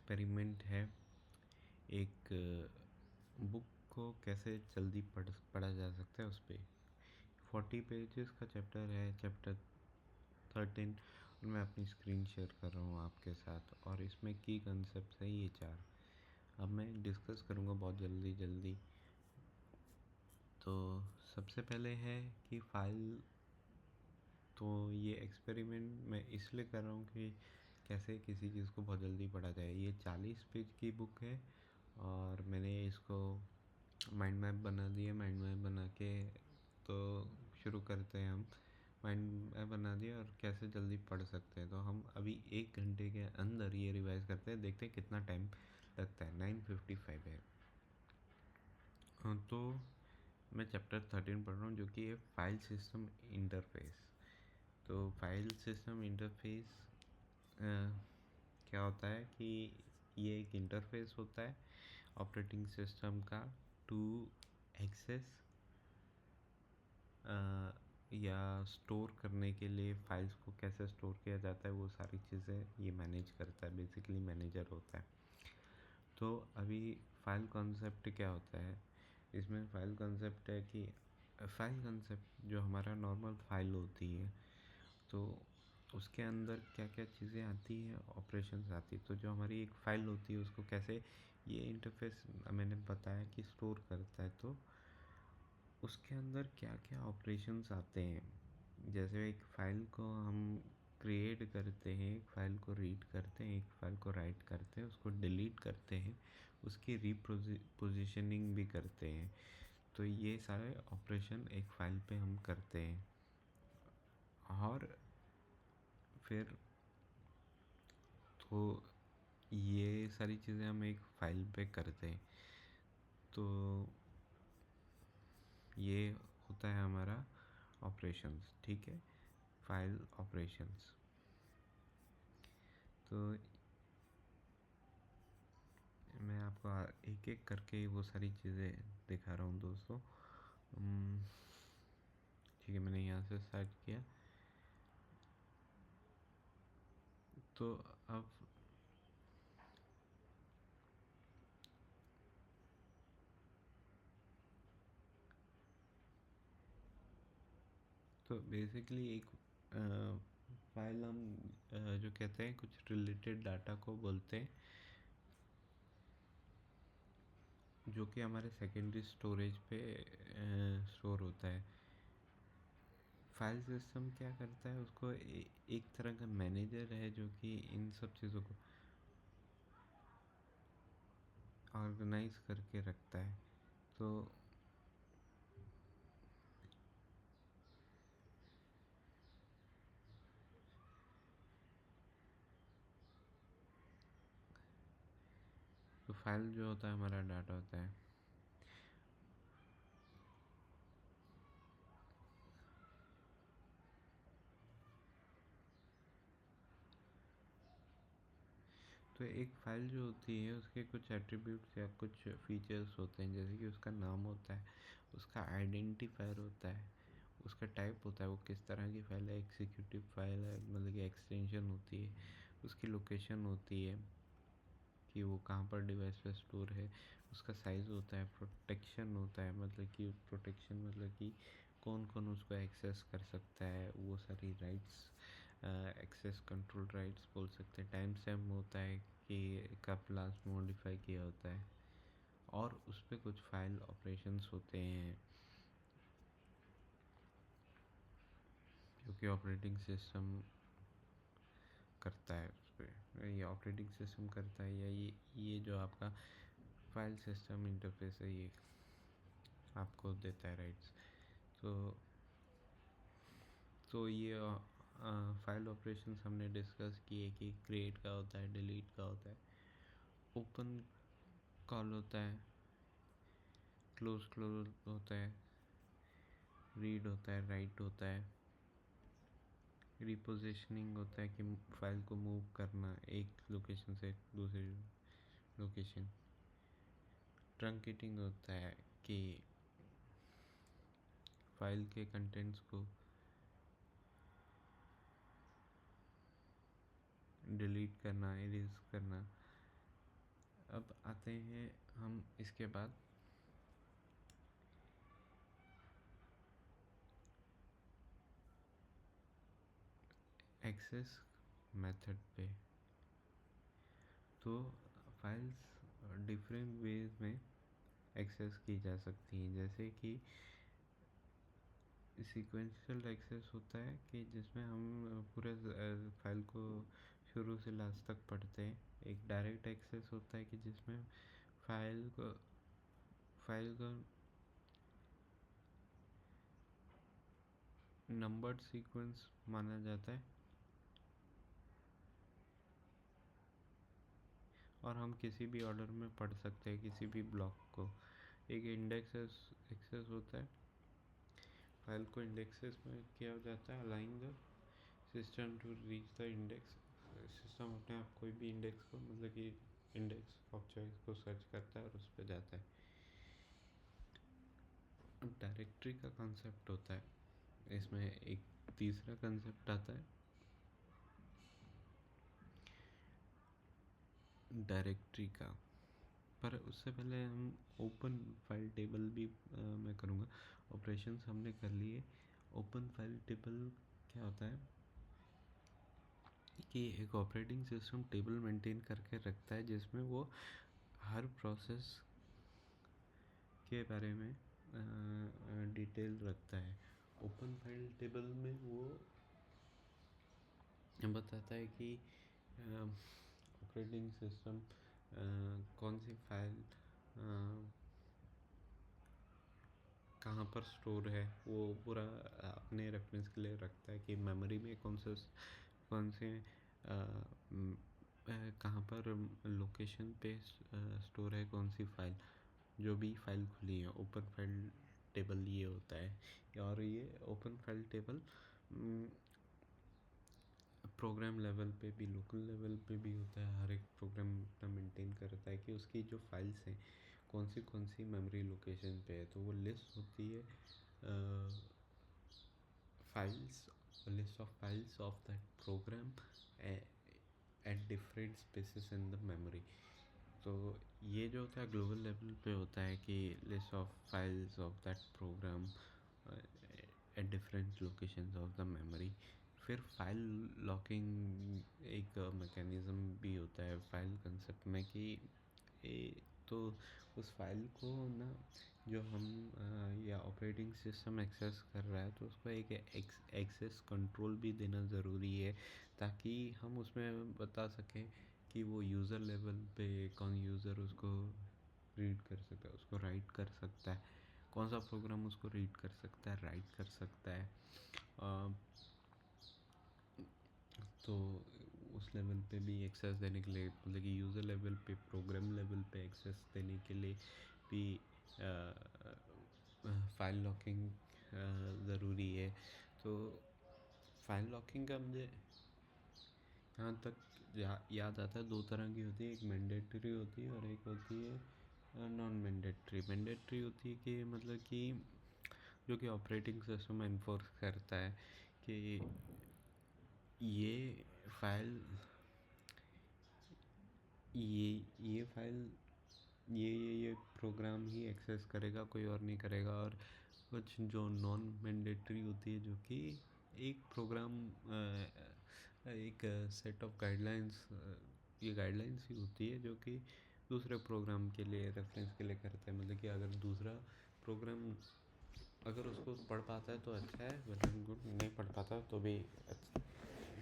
Experiment है। एक book को कैसे जल्दी पढ़ा जा सकता है उस पर 40 पेजेस का चैप्टर है, चैप्टर 13। और मैं अपनी स्क्रीन शेयर कर रहा हूँ आपके साथ, और इसमें की कंसेप्ट है ये 4। अब मैं डिस्कस करूँगा बहुत जल्दी। तो सबसे पहले है कि फाइल, तो ये एक्सपेरिमेंट मैं इसलिए कर रहा हूँ कि कैसे किसी चीज़ को बहुत जल्दी पढ़ा जाए। ये 40 पेज की बुक है और मैंने इसको माइंड मैप बना दिया। माइंड मैप बना के तो शुरू करते हैं हम। माइंड मैप बना दिया और कैसे जल्दी पढ़ सकते हैं। तो हम अभी 1 घंटे के अंदर ये रिवाइज करते हैं, देखते हैं कितना टाइम लगता है। 9:55 है। तो मैं चैप्टर 13 पढ़ रहा हूँ, जो कि है फाइल सिस्टम इंटरफेस। तो फाइल सिस्टम इंटरफेस क्या होता है कि ये एक इंटरफेस होता है ऑपरेटिंग सिस्टम का टू एक्सेस या स्टोर करने के लिए। फाइल्स को कैसे स्टोर किया जाता है वो सारी चीज़ें ये मैनेज करता है, बेसिकली मैनेजर होता है। तो अभी फाइल कॉन्सेप्ट क्या होता है इसमें? फाइल कॉन्सेप्ट है कि फाइल कॉन्सेप्ट जो हमारा नॉर्मल फाइल होती है, तो उसके अंदर क्या क्या चीज़ें आती हैं, ऑपरेशंस आती है। तो जो हमारी एक फ़ाइल होती है उसको कैसे ये इंटरफेस मैंने बताया कि स्टोर करता है, तो उसके अंदर क्या क्या ऑपरेशंस आते हैं। जैसे एक फ़ाइल को हम क्रिएट करते हैं, एक फ़ाइल को रीड करते हैं, एक फ़ाइल को राइट करते हैं, उसको डिलीट करते हैं, उसकी रीपोजिशनिंग भी करते हैं। तो ये सारे ऑपरेशन एक फ़ाइल पे हम करते हैं। और फिर तो ये सारी चीज़ें हम एक फ़ाइल पे करते हैं। तो ये होता है हमारा ऑपरेशंस, ठीक है, फाइल ऑपरेशंस। तो मैं आपको एक एक करके वो सारी चीज़ें दिखा रहा हूँ दोस्तों। ठीक है, मैंने यहाँ से स्टार्ट किया। तो अब तो बेसिकली एक फाइल हम जो कहते हैं कुछ रिलेटेड डाटा को बोलते हैं, जो कि हमारे सेकेंडरी स्टोरेज पे स्टोर होता है। फाइल सिस्टम क्या करता है, उसको एक तरह का मैनेजर है जो कि इन सब चीज़ों को ऑर्गेनाइज करके रखता है। तो फाइल जो होता है हमारा डाटा होता है। तो एक फ़ाइल जो होती है उसके कुछ एट्रीब्यूट्स या कुछ फीचर्स होते हैं, जैसे कि उसका नाम होता है, उसका आइडेंटिफायर होता है, उसका टाइप होता है, वो किस तरह की फ़ाइल है, एग्जीक्यूटिव फाइल है, मतलब कि एक्सटेंशन होती है, उसकी लोकेशन होती है कि वो कहाँ पर डिवाइस पे स्टोर है, उसका साइज़ होता है, प्रोटेक्शन होता है, मतलब कि प्रोटेक्शन मतलब कि कौन कौन उसको एक्सेस कर सकता है, वो सारी राइट्स, एक्सेस कंट्रोल राइट्स बोल सकते हैं। टाइम स्टैम्प होता है कि कब लास्ट मॉडिफाई किया होता है, और उस पर कुछ फाइल ऑपरेशंस होते हैं जो कि ऑपरेटिंग सिस्टम करता है। उस पर ये ऑपरेटिंग सिस्टम करता है, या ये जो आपका फाइल सिस्टम इंटरफेस है ये आपको देता है राइट्स। तो ये फाइल ऑपरेशंस हमने डिस्कस किए कि क्रिएट का होता है, डिलीट का होता है, ओपन कॉल होता है, क्लोज होता है, रीड होता है, राइट होता है, रिपोजिशनिंग होता है कि फाइल को मूव करना एक लोकेशन से दूसरी लोकेशन, ट्रंकेटिंग होता है कि फाइल के कंटेंट्स को डिलीट करना, इरेज करना, आते हैं हम इसके बाद एक्सेस मेथड पे। तो फाइल्स डिफरेंट वेज में एक्सेस की जा सकती हैं, जैसे कि सीक्वेंशियल एक्सेस होता है कि जिसमें हम पूरे फाइल को शुरू से लास्ट तक पढ़ते हैं। एक डायरेक्ट एक्सेस होता है कि जिसमें फाइल को नंबर्ड सीक्वेंस माना जाता है और हम किसी भी ऑर्डर में पढ़ सकते हैं किसी भी ब्लॉक को। एक इंडेक्स एक्सेस होता है, फाइल को इंडेक्सेस में किया जाता है, aligning the system to reach the index. System अपने आप कोई भी इंडेक्स को, मतलब कि इंडेक्स ऑफ चॉइस को सर्च करता है और उस पर जाता है। अब डायरेक्टरी का कंसेप्ट होता है, इसमें एक तीसरा कंसेप्ट आता है डायरेक्टरी का। पर उससे पहले हम ओपन फाइल टेबल भी मैं करूँगा। ऑपरेशंस हमने कर लिए। ओपन फाइल टेबल क्या होता है कि एक ऑपरेटिंग सिस्टम टेबल मेंटेन करके रखता है जिसमें वो हर प्रोसेस के बारे में डिटेल रखता है। ओपन फाइल टेबल में वो बताता है कि ऑपरेटिंग सिस्टम कौन सी फाइल कहाँ पर स्टोर है, वो पूरा अपने रेफरेंस के लिए रखता है कि मेमोरी में कौन से कहाँ पर लोकेशन पे स्टोर है कौन सी फाइल, जो भी फाइल खुली है। ओपन फाइल टेबल ये होता है। और ये open file table programme level पे भी, लोकल लेवल पे भी होता है। हर एक प्रोग्राम अपना मेंटेन करता है कि उसकी जो फाइल्स हैं कौन सी मेमोरी लोकेशन पे है। तो वो लिस्ट होती है files, list of files of that programme at different spaces in the memory. तो ये जो होता है ग्लोबल लेवल पे होता है कि list of files of that programme at different locations of the memory. फिर फाइल लॉकिंग एक मैकेनिज़्म भी होता है फाइल कंसेप्ट में कि तो उस फाइल को ना जो हम या ऑपरेटिंग सिस्टम एक्सेस कर रहा है तो उसको एक एक्सेस कंट्रोल भी देना ज़रूरी है, ताकि हम उसमें बता सकें कि वो यूज़र लेवल पे कौन यूज़र उसको रीड कर सकता है, उसको राइट कर सकता है, कौन सा प्रोग्राम उसको रीड कर सकता है, राइट कर सकता है। तो उस लेवल पे भी एक्सेस देने के लिए, मतलब कि यूज़र लेवल पे, प्रोग्राम लेवल पे एक्सेस देने के लिए भी फाइल लॉकिंग ज़रूरी है। तो फाइल लॉकिंग का मुझे यहाँ तक याद आता है, दो तरह की होती है, एक मैंडेटरी होती है और एक होती है नॉन मैंडेटरी। मैंडेटरी होती है कि मतलब कि जो कि ऑपरेटिंग सिस्टम इन्फोर्स करता है कि ये फाइल ये फाइल ये प्रोग्राम ही एक्सेस करेगा, कोई और नहीं करेगा। और कुछ जो नॉन मैंडेटरी होती है जो कि एक प्रोग्राम एक सेट ऑफ गाइडलाइंस, ये गाइडलाइंस ही होती है जो कि दूसरे प्रोग्राम के लिए रेफरेंस के लिए करते हैं। मतलब कि अगर दूसरा प्रोग्राम अगर उसको पढ़ पाता है तो अच्छा है, वेल गुड, नहीं पढ़ पाता तो भी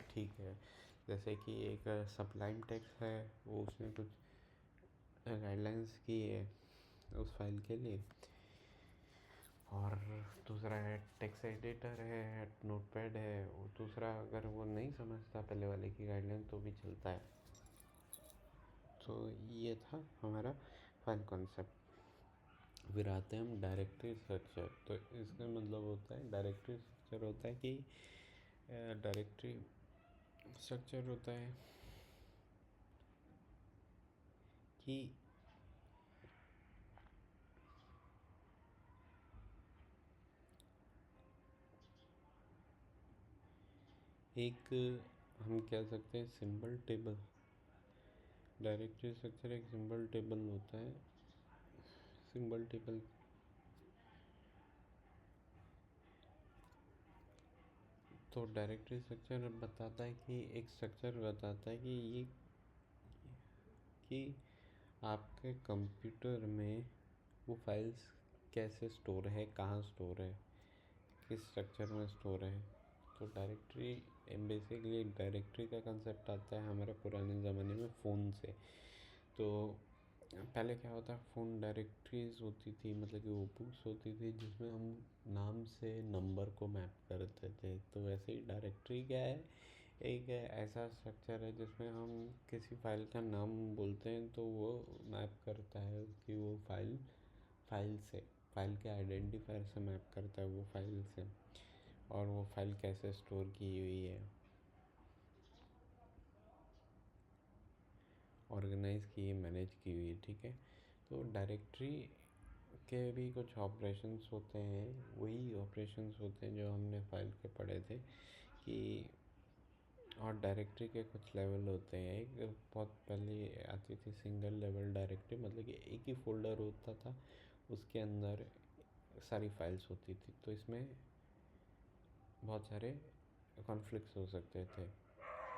ठीक है। जैसे कि एक सबलाइम टेक्स्ट है, वो उसने कुछ गाइडलाइंस की है उस फाइल के लिए, और दूसरा है टेक्स्ट एडिटर है, नोटपैड है, वो दूसरा अगर वो नहीं समझता पहले वाले की गाइडलाइन तो भी चलता है। तो ये था हमारा फाइल कॉन्सेप्ट। फिर आते हैं हम डायरेक्टरी स्ट्रक्चर। तो इसका मतलब होता है, डायरेक्टरी स्ट्रक्चर होता है कि डायरेक्टरी स्ट्रक्चर होता है कि एक हम कह सकते हैं सिंबल टेबल डायरेक्टरी स्ट्रक्चर एक सिंबल टेबल होता है। सिंबल टेबल तो डायरेक्टरी स्ट्रक्चर बताता है कि एक स्ट्रक्चर बताता है कि ये कि आपके कंप्यूटर में वो फाइल्स कैसे स्टोर है, कहाँ स्टोर है, किस स्ट्रक्चर में स्टोर है। तो डायरेक्टरी बेसिकली डायरेक्टरी का कंसेप्ट आता है हमारे पुराने ज़माने में फ़ोन से। तो पहले क्या होता है, फ़ोन डायरेक्टरीज होती थी, मतलब कि वो बुक्स होती थी जिसमें हम नाम से नंबर को मैप करते थे। तो वैसे ही डायरेक्टरी क्या है, एक ऐसा स्ट्रक्चर है जिसमें हम किसी फाइल का नाम बोलते हैं तो वो मैप करता है कि वो फाइल से, फाइल के आइडेंटिफायर से मैप करता है वो फाइल से, और वो फाइल कैसे स्टोर की हुई है, ऑर्गेनाइज की है, मैनेज की हुई है। ठीक है, तो डायरेक्टरी के भी कुछ ऑपरेशंस होते हैं, वही ऑपरेशंस होते हैं जो हमने फाइल के पढ़े थे कि, और डायरेक्टरी के कुछ लेवल होते हैं। एक बहुत पहले आती थी सिंगल लेवल डायरेक्टरी, मतलब कि एक ही फोल्डर होता था, उसके अंदर सारी फाइल्स होती थी। तो इसमें बहुत सारे कॉन्फ्लिक्ट्स हो सकते थे।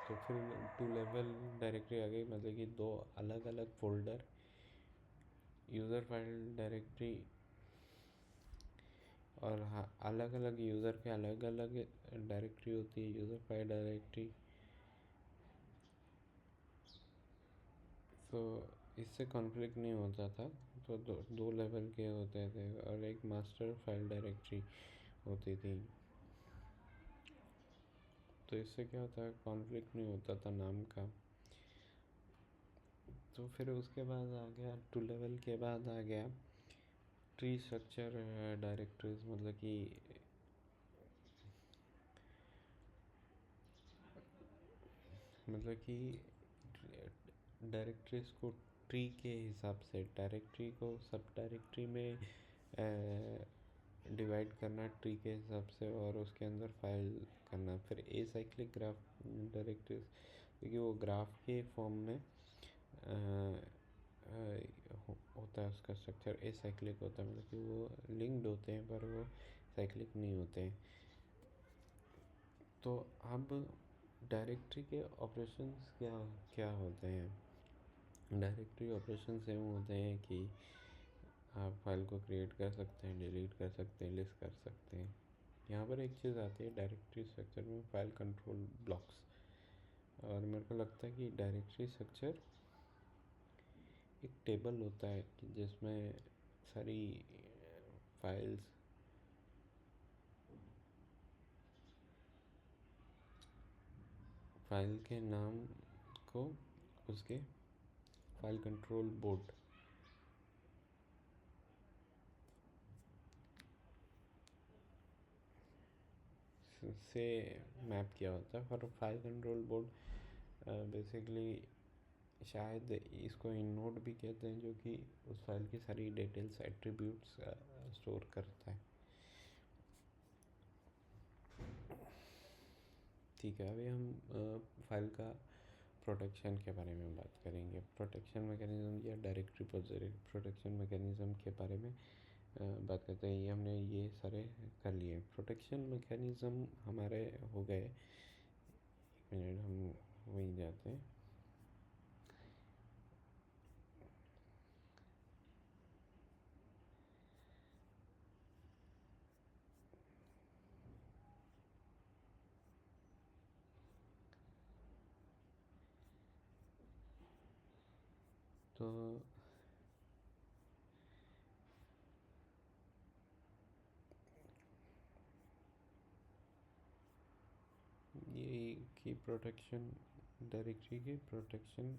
तो फिर टू लेवल डायरेक्टरी आ गई, मतलब कि दो अलग अलग फोल्डर, यूज़र फाइल डायरेक्टरी, और हाँ अलग अलग यूज़र के अलग अलग डायरेक्टरी होती है, यूज़र फाइल डायरेक्टरी। तो इससे कॉन्फ्लिक्ट नहीं होता था। तो दो लेवल के होते थे, और एक मास्टर फाइल डायरेक्टरी होती थी। तो इससे क्या होता है, कॉन्फ्लिक्ट नहीं होता था नाम का। तो फिर उसके बाद आ गया, टू लेवल के बाद आ गया ट्री स्ट्रक्चर डायरेक्टरीज, मतलब कि डायरेक्टरीज को ट्री के हिसाब से, डायरेक्टरी को सब डायरेक्टरी में डिवाइड करना ट्री के हिसाब से, और उसके अंदर फाइल करना। फिर ए साइक्लिक ग्राफ डायरेक्टरीज, क्योंकि वो ग्राफ के फॉर्म में होता है, उसका स्ट्रक्चर ए साइक्लिक होता है, मतलब कि वो लिंक्ड होते हैं पर वो साइक्लिक नहीं होते हैं। तो अब डायरेक्टरी के ऑपरेशंस क्या क्या होते हैं। डायरेक्टरी ऑपरेशंस एवं होते हैं कि आप फाइल को क्रिएट कर सकते हैं, डिलीट कर सकते हैं, लिस्ट कर सकते हैं। यहाँ पर एक चीज़ आती है डायरेक्टरी स्ट्रक्चर में, फाइल कंट्रोल ब्लॉक्स। और मेरे को लगता है कि डायरेक्टरी स्ट्रक्चर एक टेबल होता है कि जिसमें सारी फाइल्स, फाइल के नाम को उसके फाइल कंट्रोल बोर्ड से मैप किया होता है। और फाइल कंट्रोल बोर्ड बेसिकली शायद इसको इनोड भी कहते हैं, जो कि उस फाइल की सारी डिटेल्स, एट्रीब्यूट्स स्टोर करता है। ठीक है, अभी हम फाइल का प्रोटेक्शन के बारे में बात करेंगे। प्रोटेक्शन मैकेनिज़्म या डायरेक्टरी प्रोटेक्शन मैकेनिज़्म के बारे में बात करते हैं। ये हमने ये सारे कर लिए। प्रोटेक्शन मैकेनिज़्म हमारे हो गए, एक मिनट हम वहीं जाते हैं। तो ये की प्रोटेक्शन, डायरेक्टरी की प्रोटेक्शन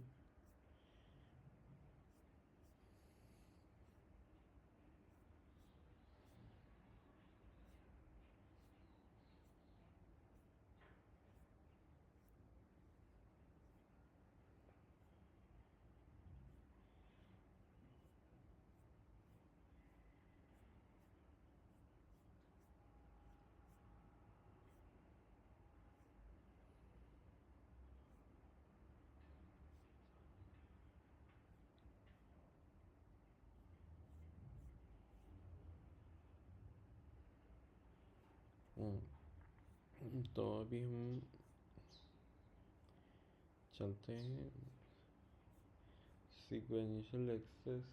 तो अभी हम चलते हैं सीक्वेंशियल एक्सेस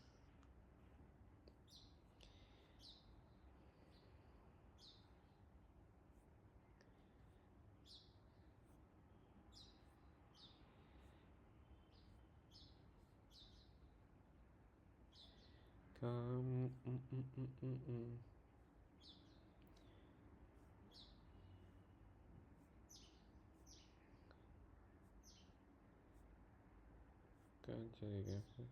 काम कहाँ चलेगा फिर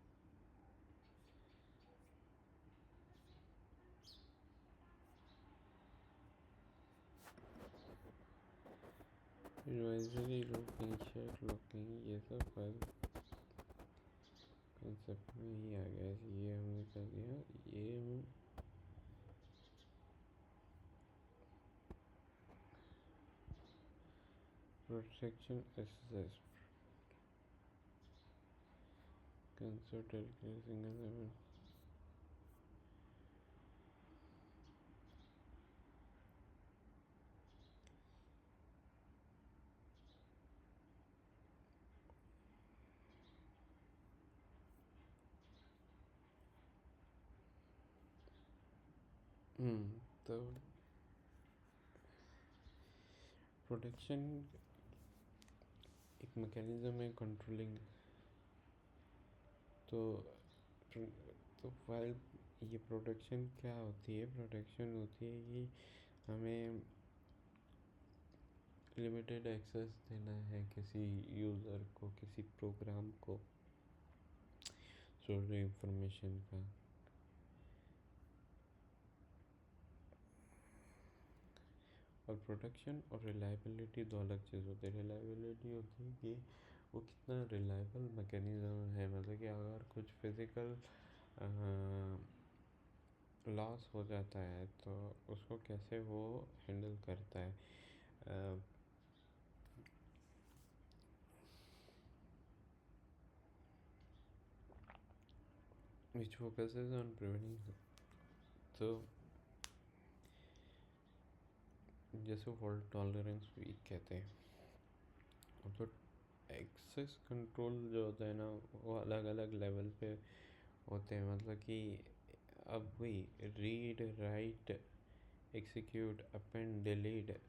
एडवाइजरी लॉकिंग चेक लॉकिंग ये सब फाइल कंसेप्ट में ही आ गया। ये हमने कर दिया। ये हम protection exercise concept single level तो प्रोटेक्शन एक मैकेनिज्म है कंट्रोलिंग। तो फाइल ये प्रोटेक्शन क्या होती है? प्रोटेक्शन होती है कि हमें लिमिटेड एक्सेस देना है किसी यूज़र को, किसी प्रोग्राम को स्टोर इंफॉर्मेशन का। और प्रोटेक्शन और रिलायबिलिटी दो अलग चीज़ होती है। रिलायबिलिटी होती है कि वो कितना रिलायबल मैकेनिज़्म है, मतलब कि अगर कुछ फिज़िकल लॉस हो जाता है तो उसको कैसे वो हैंडल करता है। which focuses on preventing। तो जैसे फॉल्ट टॉलरेंस वीक कहते हैं। तो एक्सेस कंट्रोल जो होता है ना वो अलग अलग लेवल पे होते हैं। मतलब कि अब वही read write execute append delete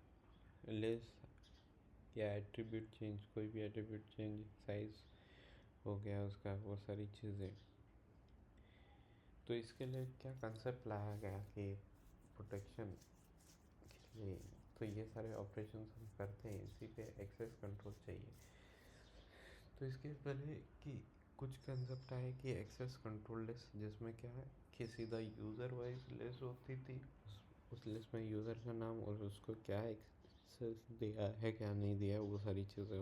list या एट्रीब्यूट चेंज, कोई भी एट्रीब्यूट चेंज साइज हो गया उसका, वो सारी चीज़ें। तो इसके लिए क्या कंसेप्ट लाया गया कि प्रोटेक्शन के लिए तो ये सारे ऑपरेशन हम करते हैं, इसी पे एक्सेस कंट्रोल चाहिए। तो इसके पहले कि कुछ कंसेप्ट आए कि एक्सेस कंट्रोल लिस्ट, जिसमें क्या है कि सीधा यूज़र वाइज लिस्ट होती थी। उस लिस्ट में यूज़र का नाम और उसको क्या एक्सेस दिया है क्या नहीं दिया है वो सारी चीज़ें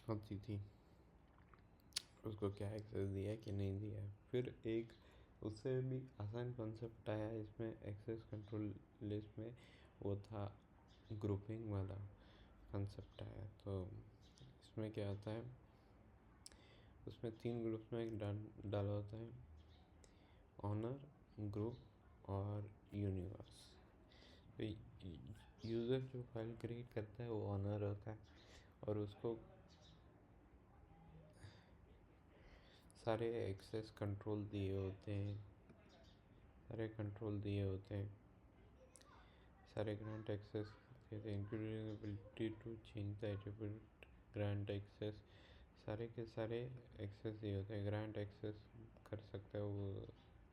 होती थी। उसको क्या एक्सेस दिया है कि नहीं दिया है। फिर एक उससे भी आसान कॉन्सेप्ट आया इसमें एक्सेस कंट्रोल लिस्ट में, वो था ग्रुपिंग वाला कंसेप्ट आया। तो इसमें क्या आता है, उसमें 3 ग्रुप में डाला होता है, ऑनर, ग्रुप और यूनिवर्स। तो यूज़र जो फाइल क्रिएट करता है वो ऑनर होता है और उसको सारे एक्सेस कंट्रोल दिए होते हैं, सारे कंट्रोल दिए होते हैं, सारे ग्रांट एक्सेस कहते हैं, including ability to change the attribute grant access. सारे के सारे एक्सेस दिए होते हैं। ग्रांट एक्सेस कर सकता है, वो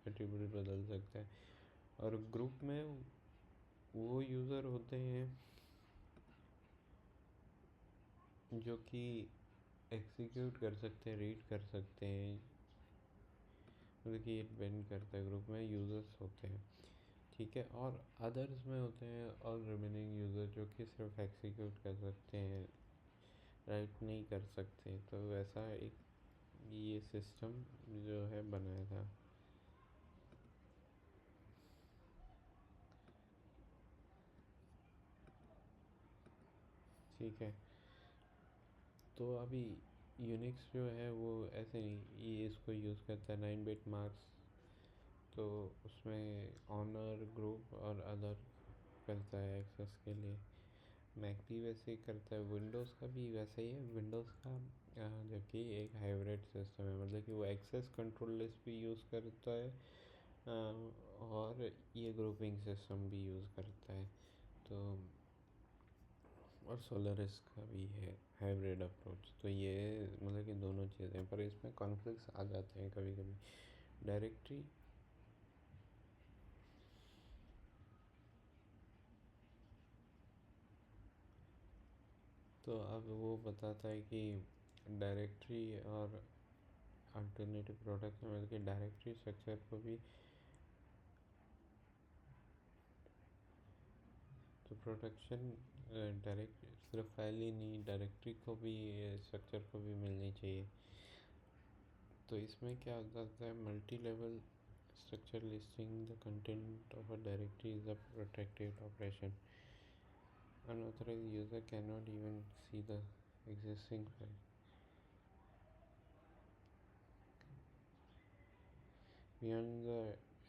एट्रीब्यूट बदल सकता है। और ग्रुप में वो यूज़र होते हैं जो कि एग्जीक्यूट कर सकते हैं, रीड कर सकते हैं, मतलब कि ये डिपेंड करता है। ग्रुप में यूज़र्स होते हैं, ठीक है। और अदर्स में होते हैं और रिमेनिंग यूज़र जो कि सिर्फ एग्जीक्यूट कर सकते हैं, राइट नहीं कर सकते। तो वैसा एक ये सिस्टम जो है बनाया था। ठीक है। तो अभी यूनिक्स जो है वो ऐसे नहीं, ये इसको यूज़ करता है 9 बिट मार्क्स। तो उसमें ऑनर, ग्रुप और अदर करता है एक्सेस के लिए। मैक भी वैसे ही करता है, विंडोज़ का भी वैसे ही है। विंडोज़ का जबकि एक हाइब्रिड सिस्टम है, मतलब कि वो एक्सेस कंट्रोल लिस्ट भी यूज़ करता है और ये ग्रुपिंग सिस्टम भी यूज़ करता है। तो और सोलारिस का भी है हाइब्रिड अप्रोच। तो ये मतलब कि दोनों चीज़ें, पर इसमें कॉन्फ्लिक्ट्स आ जाते हैं कभी कभी। डायरेक्टरी तो अब वो बताता है कि डायरेक्टरी और अल्टरनेटिव प्रोडक्ट में, मतलब कि डायरेक्टरी स्ट्रक्चर को भी, तो प्रोटेक्शन डायरेक्ट सिर्फ फाइल ही नहीं, डायरेक्टरी को भी, स्ट्रक्चर को भी मिलनी चाहिए। तो इसमें क्या होता है, multi level structure listing the content of a directory is a protected operation. Unauthorized user cannot even see the existing file. Beyond the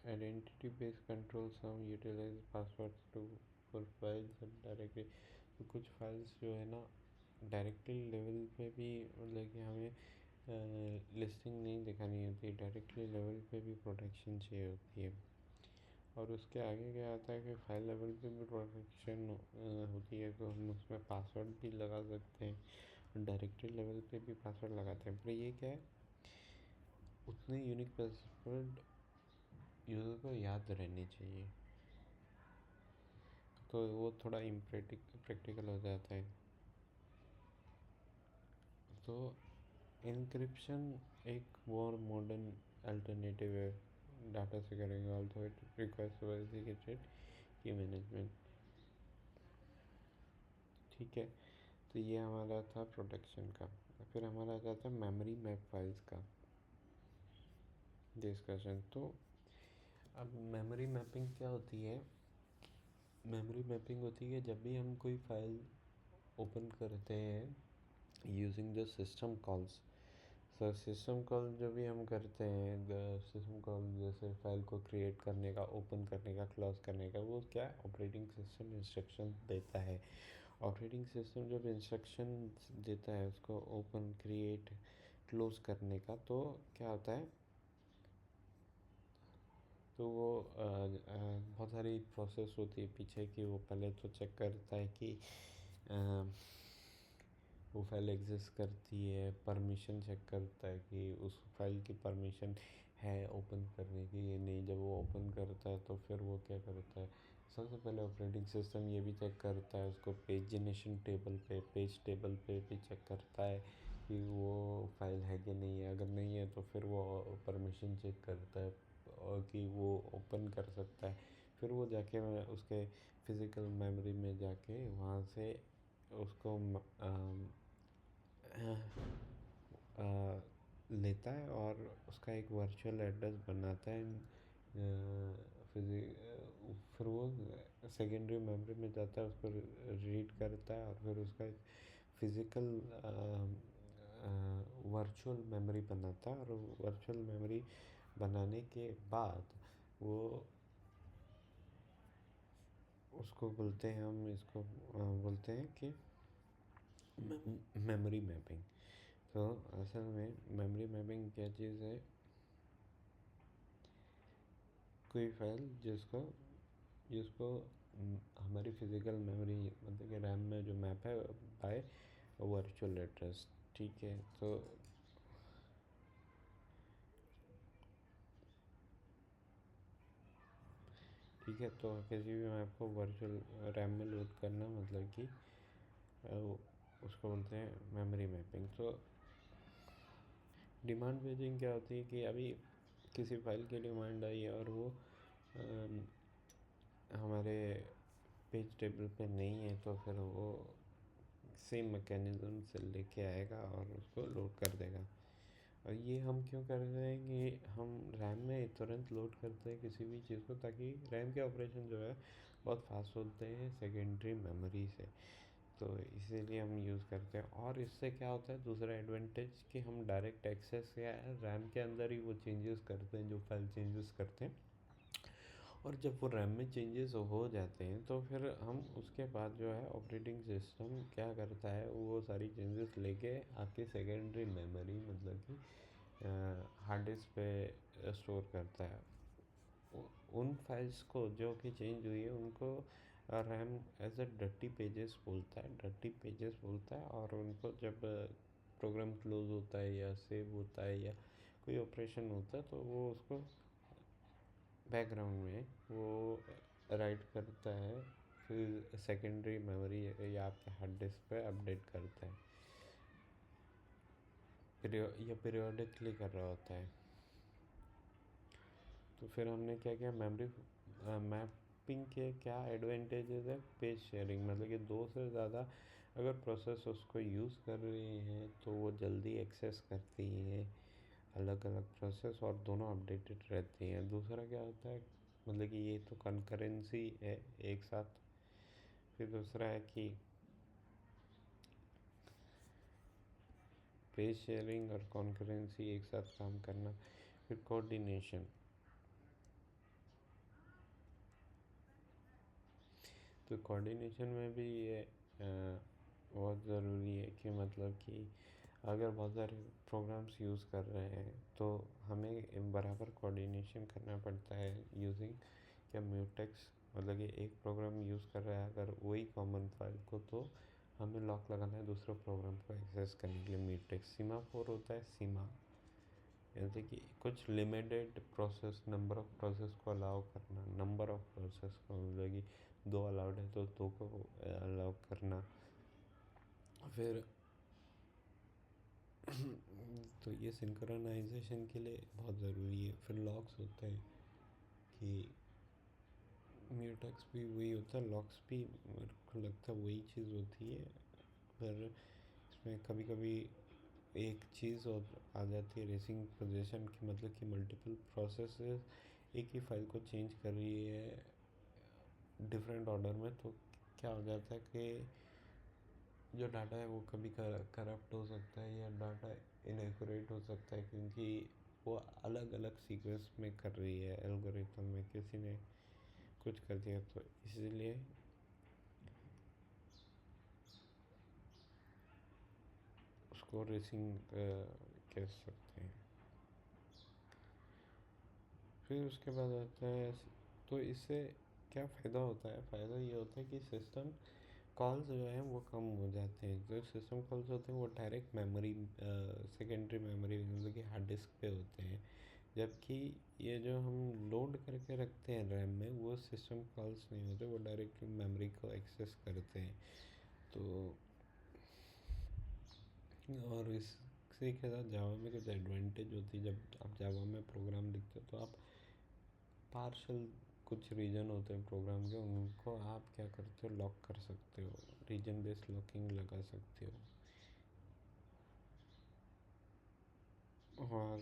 identity-based control, some utilize passwords to for files and directly। तो कुछ files जो है ना directly level पे भी, मतलब कि हमें लिस्टिंग नहीं दिखानी होती, डायरेक्टली लेवल पे भी प्रोटेक्शन चाहिए होती है। और उसके आगे क्या आता है कि फाइल लेवल पे भी प्रोटेक्शन होती है, तो हम उसमें पासवर्ड भी लगा सकते हैं। डायरेक्टरी लेवल पे भी पासवर्ड लगाते हैं, पर ये क्या है, उतने यूनिक पासवर्ड यूज़र को याद रहने चाहिए, तो वो थोड़ा प्रैक्टिकल हो जाता है। तो एन्क्रिप्शन एक मोर मॉडर्न अल्टरनेटिव है data security, also it requires sophisticated की मैनेजमेंट। ठीक है, तो ये हमारा था प्रोटेक्शन का। फिर हमारा आ जाता है मेमोरी मैप फाइल्स का डिस्कशन। तो अब मेमोरी मैपिंग क्या होती है, मेमोरी मैपिंग होती है जब भी हम कोई फाइल ओपन करते हैं using the system calls. Sir system call जो भी हम करते हैं, द सिस्टम कॉल जैसे फाइल को क्रिएट करने का, ओपन करने का, क्लोज करने का, वो क्या ऑपरेटिंग सिस्टम इंस्ट्रक्शन देता है। ऑपरेटिंग सिस्टम जब इंस्ट्रक्शन देता है उसको ओपन, क्रिएट, क्लोज करने का, तो क्या होता है, तो वो बहुत सारी प्रोसेस होती है पीछे की। वो पहले तो चेक करता है कि वो फाइल एग्जिस्ट करती है, परमिशन चेक करता है कि उस फाइल की परमिशन है ओपन करने की या नहीं। जब वो ओपन करता है तो फिर वो क्या करता है, सबसे पहले ऑपरेटिंग सिस्टम ये भी चेक करता है उसको पेजिनेशन टेबल पे, पेज टेबल पे भी चेक करता है कि वो फाइल है कि नहीं है। अगर नहीं है तो फिर वो परमिशन चेक करता है और कि वो ओपन कर सकता है। फिर वो जाके उसके फिज़िकल मेमोरी में जाके वहाँ से उसको लेता है और उसका एक वर्चुअल एड्रेस बनाता है। फिर वो सेकेंडरी मेमोरी में जाता है, उसको रीड करता है और फिर उसका एक फिज़िकल वर्चुअल मेमोरी बनाता है। और वर्चुअल मेमोरी बनाने के बाद वो उसको बोलते हैं, हम इसको बोलते हैं कि मेमोरी मैपिंग। तो असल में मेमोरी मैपिंग क्या चीज़ है, कोई फाइल जिसको जिसको हमारी फिज़िकल मेमोरी, मतलब कि रैम में जो मैप है बाय वर्चुअल एड्रेस। ठीक है, तो ठीक है, तो किसी भी मैप को वर्चुअल रैम में लोड करना, मतलब कि उसको बोलते हैं मेमोरी मैपिंग। तो डिमांड पेजिंग क्या होती है कि अभी किसी फाइल की डिमांड आई है और वो हमारे पेज टेबल पे नहीं है, तो फिर वो सेम मैकेनिज़्म से लेके आएगा और उसको लोड कर देगा। और ये हम क्यों कर रहे हैं कि हम रैम में तुरंत लोड करते हैं किसी भी चीज़ को, ताकि रैम के ऑपरेशन जो है बहुत फास्ट होते हैं सेकेंडरी मेमोरी से, तो इसीलिए हम यूज़ करते हैं। और इससे क्या होता है, दूसरा एडवांटेज कि हम डायरेक्ट एक्सेस या रैम के अंदर ही वो चेंजेस करते हैं, जो फाइल चेंजेस करते हैं और जब वो रैम में चेंजेस हो जाते हैं तो फिर हम उसके बाद जो है ऑपरेटिंग सिस्टम क्या करता है, वो सारी चेंजेस लेके आपकी सेकेंडरी मेमोरी मतलब कि हार्ड डिस्क पे स्टोर करता है। उन फाइल्स को जो कि चेंज हुई है उनको RAM as a dirty pages बोलता है, डर्टी पेजेस बोलता है। और उनको जब प्रोग्राम क्लोज होता है या सेव होता है या कोई ऑपरेशन होता है तो वो उसको बैकग्राउंड में वो राइट करता है, फिर सेकेंडरी मेमोरी या आपके हार्ड डिस्क पे अपडेट करता है, या पीरियोडिकली कर रहा होता है। तो फिर हमने क्या किया, मेमोरी मैपिंग के क्या एडवांटेजेस है, पेज शेयरिंग, मतलब कि दो से ज़्यादा अगर प्रोसेस उसको यूज़ कर रही हैं तो वो जल्दी एक्सेस करती हैं अलग अलग प्रोसेस, और दोनों अपडेटेड रहती हैं। दूसरा क्या होता है, मतलब कि ये तो कंकरेंसी है एक साथ। फिर दूसरा है कि पेज शेयरिंग और कॉन्करेंसी एक साथ काम करना। फिर कोऑर्डिनेशन, तो कोऑर्डिनेशन में भी ये बहुत ज़रूरी है कि मतलब कि अगर बहुत सारे प्रोग्राम्स यूज़ कर रहे हैं तो हमें बराबर कोऑर्डिनेशन करना पड़ता है यूजिंग क्या म्यूटेक्स, मतलब कि एक प्रोग्राम यूज़ कर रहा है अगर वही कॉमन फाइल को, तो हमें लॉक लगाना है दूसरे प्रोग्राम को एक्सेस करने के लिए। म्यूटेक्स सीमाफोर होता है, सीमा जैसे कि कुछ limited process, number of process को अलाउ करना, नंबर ऑफ प्रोसेस को, मतलब कि दो अलाउड है तो दो को अलाउ करना। फिर तो ये सिंक्रोनाइजेशन के लिए बहुत ज़रूरी है। फिर लॉक्स होते हैं कि म्यूटेक्स भी वही होता है, लॉक्स भी मेरे को लगता है वही चीज़ होती है। पर इसमें कभी कभी एक चीज़ और आ जाती है, रेसिंग पोजीशन की, मतलब कि मल्टीपल प्रोसेसेस एक ही फाइल को चेंज कर रही है डिफरेंट ऑर्डर में, तो क्या हो जाता है कि जो डाटा है वो कभी करप्ट हो सकता है या डाटा इनएक्यूरेट हो सकता है, क्योंकि वो अलग अलग सीक्वेंस में कर रही है एल्गोरिथम में, किसी ने कुछ कर दिया। तो इसीलिए उसको रेसिंग कह सकते हैं। फिर उसके बाद आता है, तो इससे क्या फ़ायदा होता है, फ़ायदा ये होता है कि सिस्टम कॉल्स जो हैं वो कम हो जाते हैं। जो सिस्टम कॉल्स होते हैं वो डायरेक्ट मेमोरी, सेकेंडरी मेमोरी मतलब कि हार्ड डिस्क पे होते हैं, जबकि ये जो हम लोड करके रखते हैं रैम में वो सिस्टम कॉल्स नहीं होते, वो डायरेक्ट मेमोरी को एक्सेस करते हैं। तो और इससे के साथ जावा में कुछ एडवांटेज होती है, जब आप जावा में प्रोग्राम लिखते हो तो आप पार्शल कुछ रीजन होते हैं प्रोग्राम के, उनको आप क्या करते हो, लॉक कर सकते हो, रीजन बेस्ड लॉकिंग लगा सकते हो। और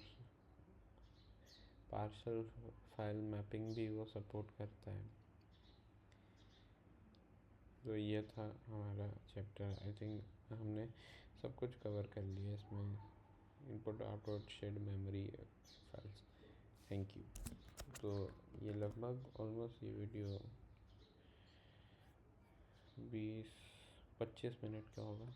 पार्शल फाइल मैपिंग भी वो सपोर्ट करता है। तो ये था हमारा चैप्टर। आई थिंक हमने सब कुछ कवर कर लिया इसमें, input output shared memory files. Thank you. तो ये लगभग ऑलमोस्ट ये वीडियो 20-25 मिनट का होगा।